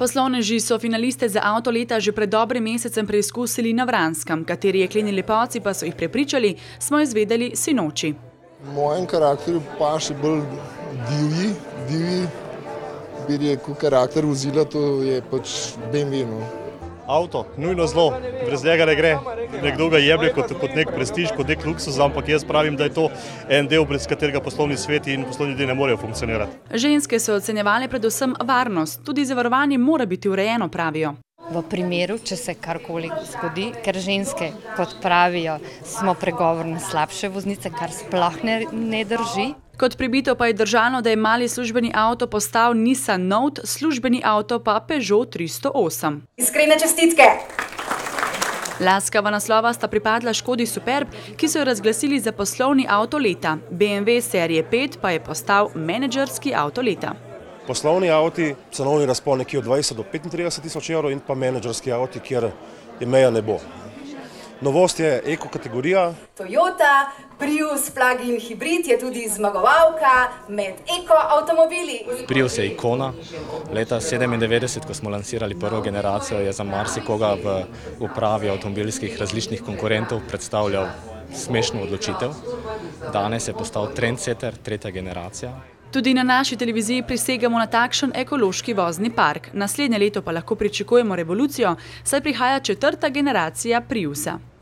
Poslovneži so finaliste za avto leta že pred dobrim mesecem preizkusili na Vranskem, kateri jekleni lepotci pa so jih prepričali, smo izvedeli sinoči. Mojem karakterju pa še bolj divji, bi rekel, karakter vozila, to je pač BMW. Avto, nujno zlo, brez njega ne gre. Nekdo ga jemlje kot nek prestiž, kot nek luksuz, ampak jaz pravim, da je to en del, brez katerega poslovni sveti in poslovni ljudje ne morejo funkcionirati. Ženske so ocenjevale predvsem varnost, tudi zavarovanje mora biti urejeno, pravijo. V primeru, če se karkoli zgodi, ker ženske, kot pravijo, smo pregovorne slabše voznice, kar sploh ne drži. Kot pribito pa je držano, da je mali službeni avto postal Nissan Note, službeni avto pa Peugeot 308. Iskrene čestitke! Laskava naslova sta pripadla Škodi Superb, ki so jo razglasili za poslovni avto leta. BMW serije 5 pa je postal menedžerski avto leta. Poslovni avti, cenovni razpon nekje od 20 do 35 tisoč evrov in pa menedžerski avti, kjer je meja ne bo. Novost je eko kategorija. Toyota Prius plug-in hibrid je tudi zmagovalka med eko avtomobili. Prius je ikona. Leta 1997, ko smo lansirali prvo generacijo, je za marsikoga v upravi avtomobilskih različnih konkurentov predstavljal smešno odločitev. Danes je postal trendsetter, tretja generacija. Tudi na naši televiziji prisegamo na takšen ekološki vozni park. Naslednje leto pa lahko pričakujemo revolucijo, saj prihaja četrta generacija Priusa.